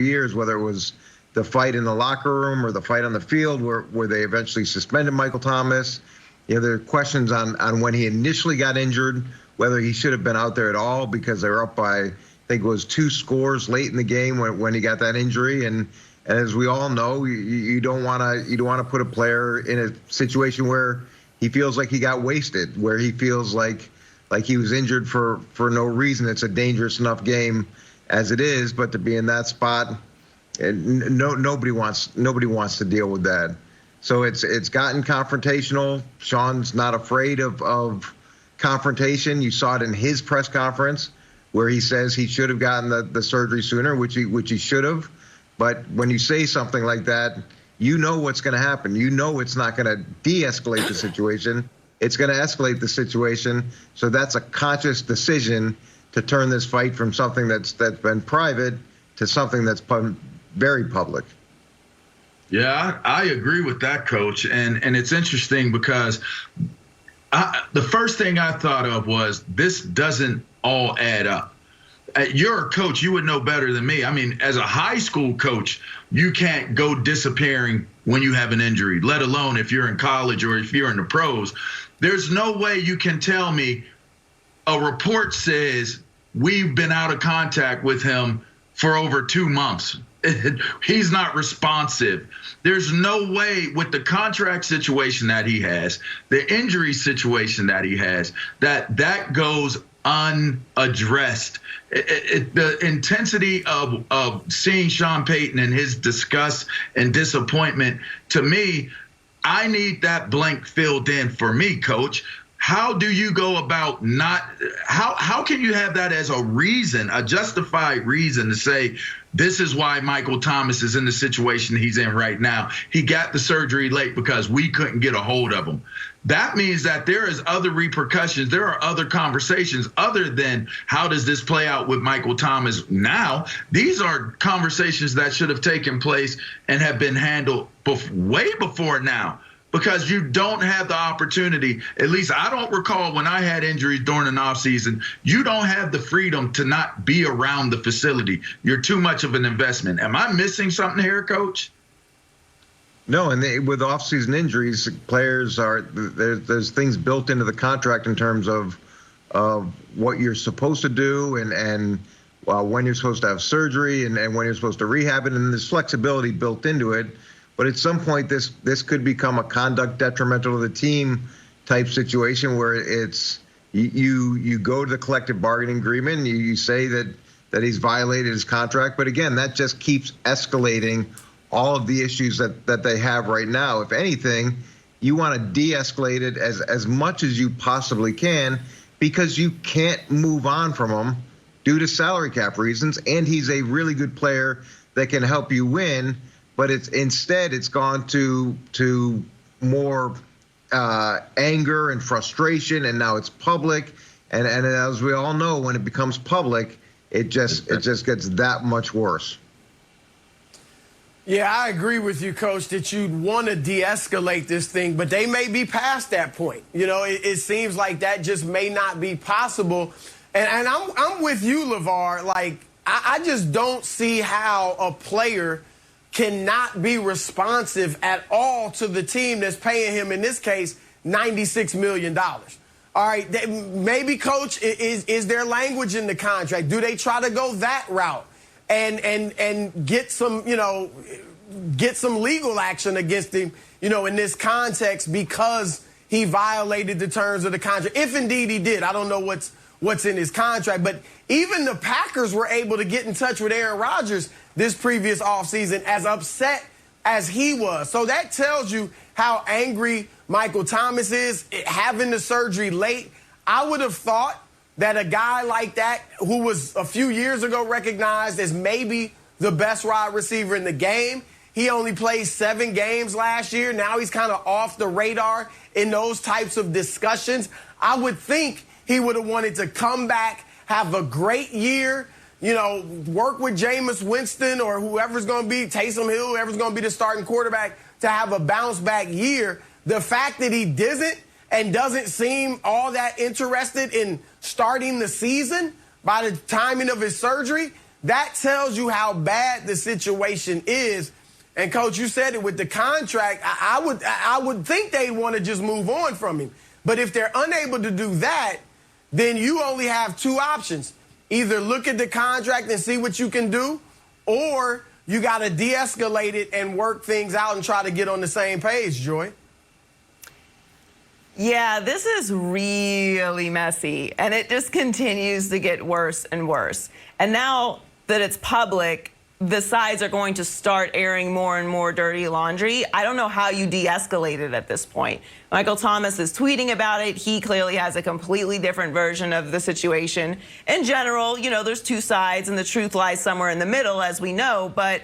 years, whether it was the fight in the locker room or the fight on the field where they eventually suspended Michael Thomas. There are questions on when he initially got injured, whether he should have been out there at all because they were up by, I think it was 2 scores late in the game when he got that injury. And as we all know, you don't want to put a player in a situation where he feels like he got wasted, where he feels like he was injured for no reason. It's a dangerous enough game as it is, but to be in that spot, and nobody wants to deal with that. So it's gotten confrontational. Sean's not afraid of confrontation. You saw it in his press conference where he says he should have gotten the surgery sooner, which he should have. But when you say something like that, you know what's going to happen. You know it's not going to de-escalate the situation. It's going to escalate the situation. So that's a conscious decision to turn this fight from something that's been private to something that's very public. Yeah, I agree with that, Coach. And it's interesting because the first thing I thought of was this doesn't all add up. You're a coach. You would know better than me. I mean, as a high school coach, you can't go disappearing when you have an injury, let alone if you're in college or if you're in the pros. There's no way you can tell me a report says we've been out of contact with him for over 2 months. He's not responsive. There's no way with the contract situation that he has, the injury situation that he has, that goes unaddressed. The intensity of seeing Sean Payton and his disgust and disappointment, to me, I need that blank filled in for me, Coach. How do you go about how can you have that as a reason, a justified reason to say this is why Michael Thomas is in the situation he's in right now? He got the surgery late because we couldn't get a hold of him. That means that there is other repercussions. There are other conversations other than how does this play out with Michael Thomas now? These are conversations that should have taken place and have been handled way before now. Because you don't have the opportunity, at least I don't recall when I had injuries during an offseason, you don't have the freedom to not be around the facility. You're too much of an investment. Am I missing something here, Coach? No, and with off-season injuries, players there's things built into the contract in terms of what you're supposed to do and when you're supposed to have surgery and when you're supposed to rehab it, and there's flexibility built into it. But at some point, this could become a conduct detrimental to the team type situation where it's you go to the collective bargaining agreement and you say that he's violated his contract. But again, that just keeps escalating all of the issues that they have right now. If anything, you want to de-escalate it as much as you possibly can because you can't move on from him due to salary cap reasons. And he's a really good player that can help you win. But it's gone to more anger and frustration, and now it's public. And as we all know, when it becomes public, it just gets that much worse. Yeah, I agree with you, Coach, that you'd want to de-escalate this thing, but they may be past that point. It seems like that just may not be possible. And I'm with you, LeVar. Like, I just don't see how a player cannot be responsive at all to the team that's paying him, in this case, $96 million. All right, maybe, Coach, is there language in the contract? Do they try to go that route and get some, get some legal action against him, in this context because he violated the terms of the contract? If indeed he did, I don't know what's in his contract, but even the Packers were able to get in touch with Aaron Rodgers this previous offseason, as upset as he was. So that tells you how angry Michael Thomas is, having the surgery late. I would have thought that a guy like that, who was a few years ago recognized as maybe the best wide receiver in the game, he only played 7 games last year. Now he's kind of off the radar in those types of discussions. I would think he would have wanted to come back, have a great year, work with Jameis Winston or whoever's going to be, Taysom Hill, whoever's going to be the starting quarterback, to have a bounce-back year. The fact that he doesn't seem all that interested in starting the season by the timing of his surgery, that tells you how bad the situation is. And Coach, you said it with the contract. I would think they'd want to just move on from him. But if they're unable to do that, then you only have two options. Either look at the contract and see what you can do, or you got to de-escalate it and work things out and try to get on the same page, Joy. Yeah, this is really messy, and it just continues to get worse and worse. And now that it's public, the sides are going to start airing more and more dirty laundry. I don't know how you de-escalate it at this point. Michael Thomas is tweeting about it. He clearly has a completely different version of the situation. In general, you know, there's two sides, and the truth lies somewhere in the middle, as we know, but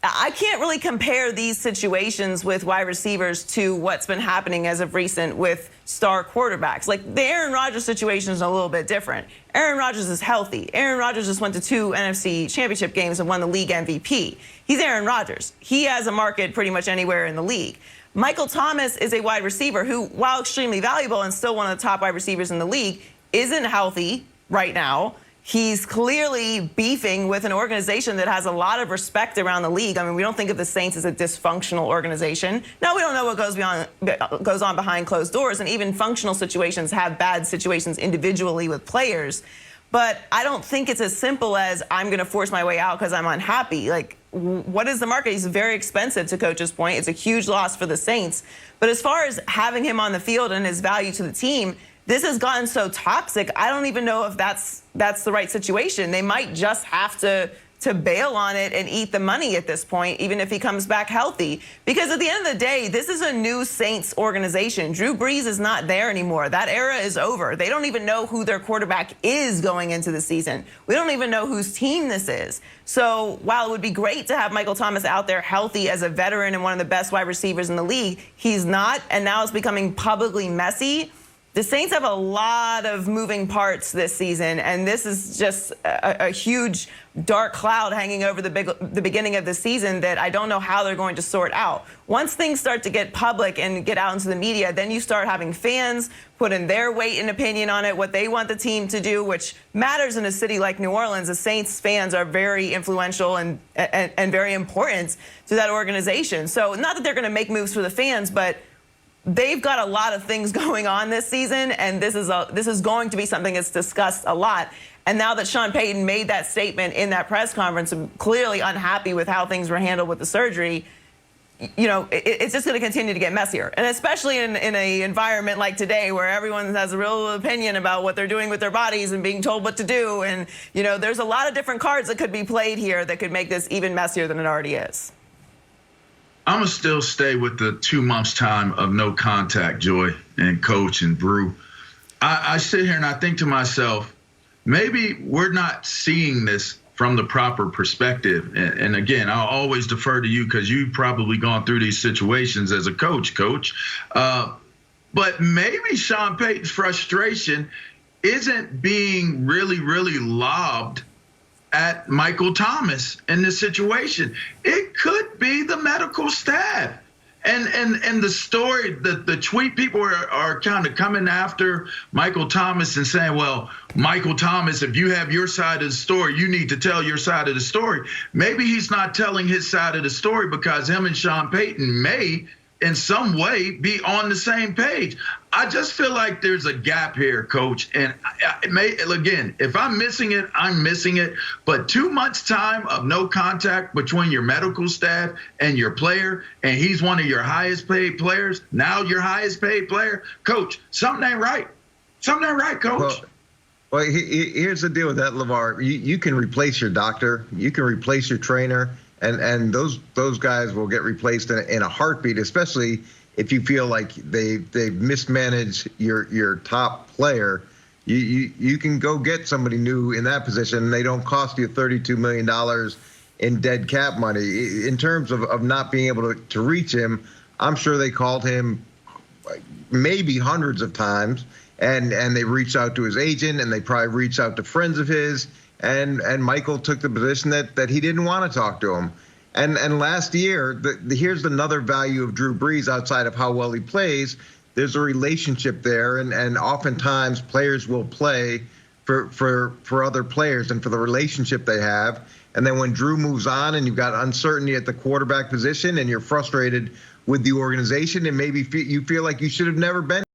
I can't really compare these situations with wide receivers to what's been happening as of recent with star quarterbacks. Like, the Aaron Rodgers situation is a little bit different. Aaron Rodgers is healthy. Aaron Rodgers just went to 2 NFC championship games and won the league MVP. He's Aaron Rodgers. He has a market pretty much anywhere in the league. Michael Thomas is a wide receiver who, while extremely valuable and still one of the top wide receivers in the league, isn't healthy right now. He's clearly beefing with an organization that has a lot of respect around the league. I mean, we don't think of the Saints as a dysfunctional organization. No, we don't know what goes on behind closed doors, and even functional situations have bad situations individually with players. But I don't think it's as simple as I'm going to force my way out because I'm unhappy. Like, what is the market? He's very expensive, to Coach's point. It's a huge loss for the Saints. But as far as having him on the field and his value to the team, this has gotten so toxic, I don't even know if that's the right situation. They might just have to bail on it and eat the money at this point, even if he comes back healthy. Because at the end of the day, this is a new Saints organization. Drew Brees is not there anymore. That era is over. They don't even know who their quarterback is going into the season. We don't even know whose team this is. So while it would be great to have Michael Thomas out there healthy as a veteran and one of the best wide receivers in the league, he's not, and now it's becoming publicly messy. The Saints have a lot of moving parts this season, and this is just a huge dark cloud hanging over the beginning of the season that I don't know how they're going to sort out. Once things start to get public and get out into the media, then you start having fans put in their weight and opinion on it, what they want the team to do, which matters in a city like New Orleans. The Saints fans are very influential and very important to that organization. So not that they're going to make moves for the fans, but they've got a lot of things going on this season, and this is going to be something that's discussed a lot. And now that Sean Payton made that statement in that press conference, I'm clearly unhappy with how things were handled with the surgery, you know, it's just going to continue to get messier. And especially in an environment like today where everyone has a real opinion about what they're doing with their bodies and being told what to do. And, you know, there's a lot of different cards that could be played here that could make this even messier than it already is. I'm going to still stay with the 2 months time of no contact, Joy and Coach and Brew. I sit here and I think to myself, maybe we're not seeing this from the proper perspective. And again, I'll always defer to you because you've probably gone through these situations as a coach. But maybe Sean Payton's frustration isn't being really, really lobbed at Michael Thomas in this situation. It could be the medical staff. And the story, the tweet, people are kind of coming after Michael Thomas and saying, well, Michael Thomas, if you have your side of the story, you need to tell your side of the story. Maybe he's not telling his side of the story because him and Sean Payton may in some way be on the same page. I just feel like there's a gap here, Coach. And again, if I'm missing it, I'm missing it. But 2 months time of no contact between your medical staff and your player, and he's one of your highest paid players, now your highest paid player, Coach, something ain't right. Something ain't right, Coach. Well, here's the deal with that, LeVar. You can replace your doctor. You can replace your trainer. And those guys will get replaced in a heartbeat, especially if you feel like they mismanage your top player. You can go get somebody new in that position, and they don't cost you $32 million in dead cap money. In terms of not being able to reach him, I'm sure they called him maybe hundreds of times, and they reached out to his agent, and they probably reached out to friends of his. And Michael took the position that he didn't want to talk to him. And last year, here's another value of Drew Brees outside of how well he plays. There's a relationship there, and oftentimes players will play for other players and for the relationship they have. And then when Drew moves on and you've got uncertainty at the quarterback position and you're frustrated with the organization and maybe you feel like you should have never been